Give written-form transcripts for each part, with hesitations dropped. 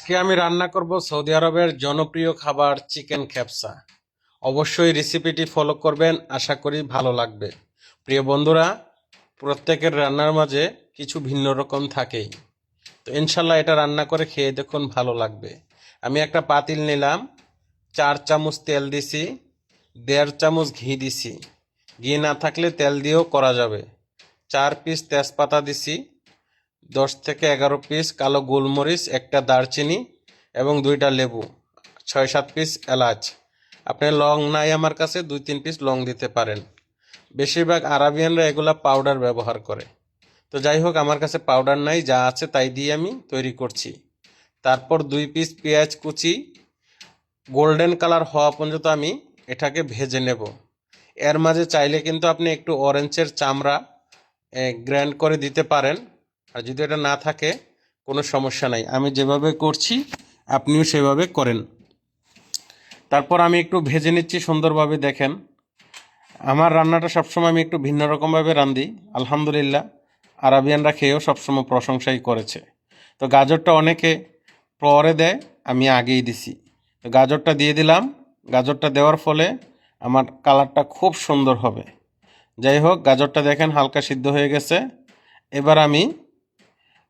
আজকে আমি রান্না করব সৌদি আরবের জনপ্রিয় খাবার চিকেন খেপসা। অবশ্যই রেসিপিটি ফলো করবেন, আশা করি ভালো লাগবে। প্রিয় বন্ধুরা, প্রত্যেকের রান্নার মাঝে কিছু ভিন্ন রকম থাকেই। তো ইনশাল্লাহ এটা রান্না করে খেয়ে দেখুন, ভালো লাগবে। আমি একটা পাতিল নিলাম, 4 চামচ তেল দিছি, 1.5 চামচ ঘি দিছি। ঘি না থাকলে তেল দিয়েও করা যাবে। 4 পিস তেজপাতা দিছি, 10 থেকে 11 পিস কালো গোলমরিচ, একটা দারচিনি এবং 2টা লেবু, 6-7 পিস এলাচ। আপনি লং নাই আমার কাছে, 2-3 পিস লং দিতে পারেন। বেশিরভাগ আরাবিয়ানরা এগুলা পাউডার ব্যবহার করে। তো যাই হোক, আমার কাছে পাউডার নাই, যা আছে তাই দিয়ে আমি তৈরি করছি। তারপর 2 পিস পেঁয়াজ কুচি, গোল্ডেন কালার হওয়া পর্যন্ত আমি এটাকে ভেজে নেব। এর মাঝে চাইলে কিন্তু আপনি একটু অরেঞ্জের চামড়া গ্র্যান্ড করে দিতে পারেন। আর যদি এটা না থাকে কোনো সমস্যা নাই, আমি যেভাবে করছি আপনিও সেভাবে করেন। তারপর আমি একটু ভেজে নিচ্ছি সুন্দরভাবে। দেখেন, আমার রান্নাটা সবসময় আমি একটু ভিন্ন রকমভাবে রান্ধি। আলহামদুলিল্লাহ, আরাবিয়ানরা খেয়েও সবসময় প্রশংসাই করেছে। তো গাজরটা অনেকে পরে দেয়, আমি আগেই দিছি। তো গাজরটা দিয়ে দিলাম। গাজরটা দেওয়ার ফলে আমার কালারটা খুব সুন্দর হবে। যাই হোক, গাজরটা দেখেন হালকা সিদ্ধ হয়ে গেছে। এবার আমি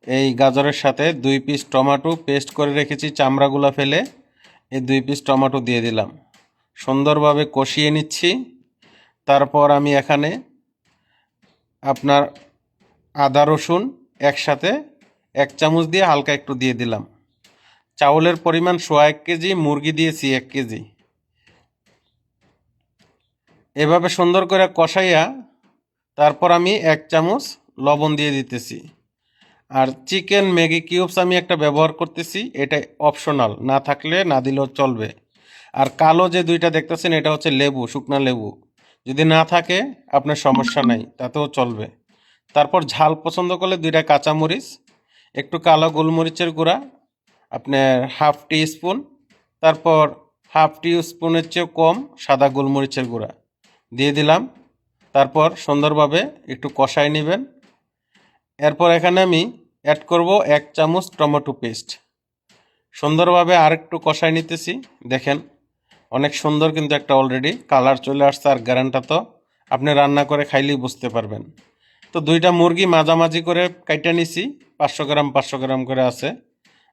এই গাজরের সাথে 2 পিস টমেটো পেস্ট করে রেখেছি চামড়াগুলো ফেলে, এই 2 পিস টমেটো দিয়ে দিলাম। সুন্দরভাবে কষিয়ে নিচ্ছি। তারপর আমি এখানে আপনার আদা রসুন একসাথে 1 চামচ দিয়ে হালকা একটু দিয়ে দিলাম। চাউলের পরিমাণ 1.25 কেজি, মুরগি দিয়েছি 1 কেজি। এভাবে সুন্দর করে কষাইয়া তারপর আমি 1 চামচ লবণ দিয়ে দিতেছি। আর চিকেন ম্যাগি কিউবস আমি একটা ব্যবহার করতেছি, এটা অপশনাল, না থাকলে না দিলেও চলবে। আর কালো যে 2টা দেখতেছেন এটা হচ্ছে লেবু, শুকনা লেবু। যদি না থাকে আপনার সমস্যা নাই, তাতেও চলবে। তারপর ঝাল পছন্দ করলে 2টা কাঁচামরিচ, একটু কালো গোলমরিচের গুঁড়া আপনার 1/2 টি স্পুন, তারপর 1/2 টি স্পুনের চেয়েও কম সাদা গোলমরিচের গুঁড়া দিয়ে দিলাম। তারপর সুন্দরভাবে একটু কষাই নেবেন। এরপর এখানে আমি অ্যাড করব 1 চামচ টমেটো পেস্ট। সুন্দরভাবে আরেকটু কষাই নিতেছি। দেখেন অনেক সুন্দর কিন্তু একটা অলরেডি কালার চলে আসছে। আর গ্যারান্টা তো আপনি রান্না করে খাইলেই বুঝতে পারবেন। তো 2টা মুরগি মাঝামাঝি করে কাইটা নিছি, 500 গ্রাম 500 গ্রাম করে আছে।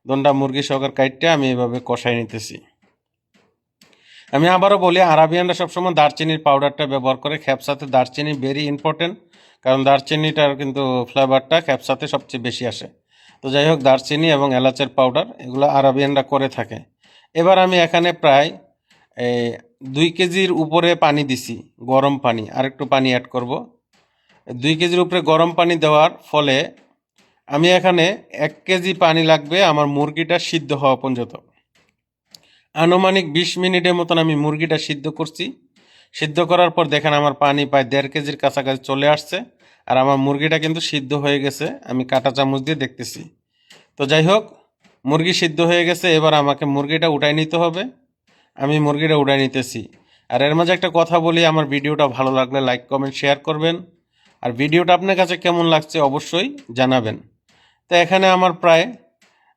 2টা মুরগি সহকার কাইটটা আমি এভাবে কষাই নিতেছি। আমি আবারও বলি, আরাবিয়ানরা সবসময় দারচিনির পাউডারটা ব্যবহার করে। খেপসাতে দারচিনি ভেরি ইম্পর্টেন্ট, কারণ দারচিনিটার কিন্তু ফ্লেভারটা খেপসাতে সবচেয়ে বেশি আসে। তো যাই হোক, দারচিনি এবং এলাচের পাউডার এগুলো আরাবিয়ানরা করে থাকে। এবার আমি এখানে প্রায় 2 কেজির উপরে পানি দিছি, গরম পানি। আর একটু পানি অ্যাড করব। 2 কেজির উপরে গরম পানি দেওয়ার ফলে আমি এখানে 1 কেজি পানি লাগবে আমার মুরগিটা সিদ্ধ হওয়া পর্যন্ত। আনুমানিক 20 মিনিটের মতন আমি মুরগিটা সিদ্ধ করছি। সিদ্ধ করার পর দেখেন আমার পানি প্রায় 1.5 কেজির কাছাকাছি চলে আসছে। আর আমার মুরগিটা কিন্তু সিদ্ধ হয়ে গেছে, আমি কাঁটা চামচ দিয়ে দেখতেছি। তো যাই হোক, মুরগি সিদ্ধ হয়ে গেছে। এবার আমাকে মুরগিটা উঠাই নিতে হবে। আমি মুরগিটা উঠাই নিতেছি। আর এর মাঝে একটা কথা বলি, আমার ভিডিওটা ভালো লাগলে লাইক কমেন্ট শেয়ার করবেন। আর ভিডিওটা আপনার কাছে কেমন লাগছে অবশ্যই জানাবেন। তো এখানে আমার প্রায়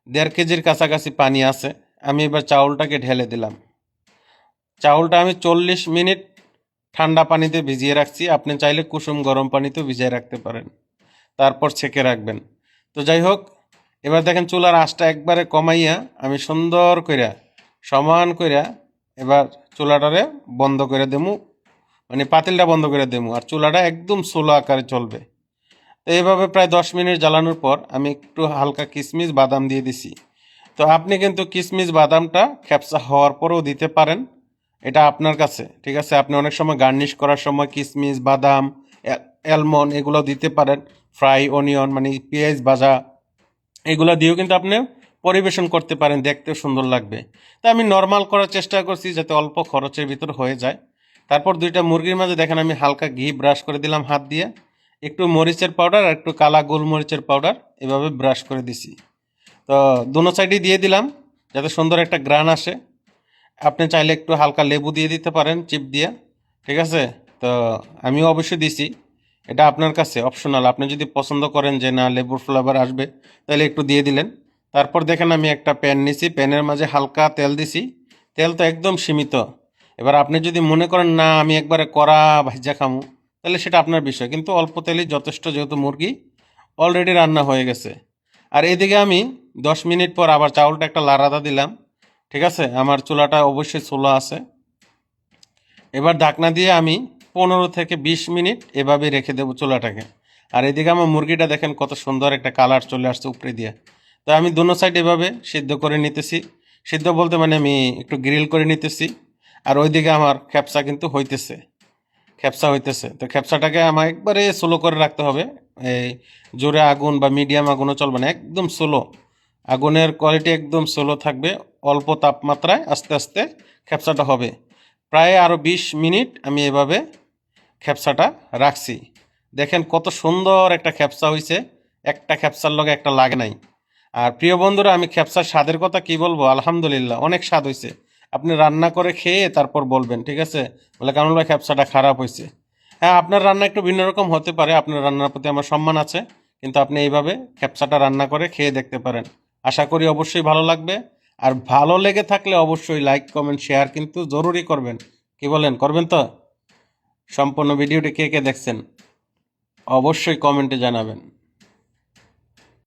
1.5 কেজির কাছাকাছি পানি আছে। আমি এবার চাউলটাকে ঢেলে দিলাম। চাউলটা আমি 40 মিনিট ঠান্ডা পানিতে ভিজিয়ে রাখছি। আপনি চাইলে কুসুম গরম পানিতেও ভিজিয়ে রাখতে পারেন, তারপর ছেঁকে রাখবেন। তো যাই হোক, এবার দেখেন চুলার আঁচটা একবারে কমাইয়া আমি সুন্দর কইরা সমান কইরা এবার চুলাটারে বন্ধ করে দেবো, মানে পাতিলটা বন্ধ করে দেবো। আর চুলাটা একদম স্লো আকারে চলবে। তো এইভাবে প্রায় 10 মিনিট জ্বালানোর পর আমি একটু হালকা কিশমিশ বাদাম দিয়ে দিছি। তো আপনি কিন্তু কিশমিশ বাদামটা খেপসা হওয়ার পরেও দিতে পারেন, এটা আপনার কাছে, ঠিক আছে। আপনি অনেক সময় গার্নিশ করার সময় কিশমিশ বাদাম অ্যালমন্ড এগুলো দিতে পারেন। ফ্রাই অনিয়ন মানে পেঁয়াজ ভাজা এগুলো দিয়েও কিন্তু আপনি পরিবেশন করতে পারেন, দেখতেও সুন্দর লাগবে। তা আমি নর্মাল করার চেষ্টা করছি যাতে অল্প খরচের ভিতর হয়ে যায়। তারপর 2টা মুরগির মাঝে দেখেন আমি হালকা ঘি ব্রাশ করে দিলাম হাত দিয়ে, একটু মরিচের পাউডার আর একটু কালা গোলমরিচের পাউডার এভাবে ব্রাশ করে দিছি। তো দোনো সাইডেই দিয়ে দিলাম যাতে সুন্দর একটা গ্রান আসে। আপনি চাইলে একটু হালকা লেবু দিয়ে দিতে পারেন চিপ দিয়ে, ঠিক আছে। তো আমিও অবশ্যই দিছি, এটা আপনার কাছে অপশনাল। আপনি যদি পছন্দ করেন যে না লেবুর ফ্লেভার আসবে তাহলে একটু দিয়ে দিলেন। তারপর দেখেন আমি একটা প্যান নিছি, প্যানের মাঝে হালকা তেল দিছি, তেল তো একদম সীমিত। এবার আপনি যদি মনে করেন না আমি একবারে কড়া ভাজা খামু, তাহলে সেটা আপনার বিষয়, কিন্তু অল্প তেলই যথেষ্ট, যেহেতু মুরগি অলরেডি রান্না হয়ে গেছে। আর এদিকে আমি 10 মিনিট পর আবার চাউলটা একটা লাড়াদা দিলাম। ঠিক আছে, আমার চুলাটা অবশ্যই চুলা আছে। এবার ঢাকনা দিয়ে আমি 15 থেকে 20 মিনিট এভাবে রেখে দেবো চুলাটাকে। আর এদিকে আমার মুরগিটা দেখেন কত সুন্দর একটা কালার চলে আসছে উপরে দিয়ে। তো আমি দোনো সাইড এভাবে সিদ্ধ করে নিতেছি। সিদ্ধ বলতে মানে আমি একটু গ্রিল করে নিতেছি। আর ওইদিকে আমার খ্যাপসা কিন্তু হইতেছে, খ্যাপসা হইতেছে। তো খ্যাপসাটাকে আমার একবারে স্লো করে রাখতে হবে। এই জোরে আগুন বা মিডিয়াম আগুনও চলবে না, একদম স্লো। আগুনের কোয়ালিটি একদম স্লো থাকবে, অল্প তাপমাত্রায় আস্তে আস্তে খ্যাপসাটা হবে। প্রায় আরও 20 মিনিট আমি এভাবে খ্যাপসাটা রাখছি। দেখেন কত সুন্দর একটা খ্যাপসা হয়েছে, একটা খ্যাপসার লগে একটা লাগে নাই। আর প্রিয় বন্ধুরা, আমি খ্যাপসার স্বাদের কথা কি বলবো, আলহামদুলিল্লাহ অনেক স্বাদ হয়েছে। আপনি রান্না করে খেয়ে তারপর বলবেন, ঠিক আছে? বলে কারণ ভাই খ্যাপসাটা খারাপ হয়েছে। হ্যাঁ, আপনার রান্না একটু ভিন্ন রকম হতে পারে, আপনার রান্নার প্রতি আমার সম্মান আছে, কিন্তু আপনি এইভাবে খ্যাপসাটা রান্না করে খেয়ে দেখতে পারেন। আশা করি অবশ্যই ভালো লাগবে। আর ভালো লেগে থাকলে অবশ্যই লাইক কমেন্ট শেয়ার কিন্তু জরুরি করবেন। কি বলেন, করবেন তো? সম্পূর্ণ ভিডিওটি কে কে দেখছেন অবশ্যই কমেন্টে জানাবেন।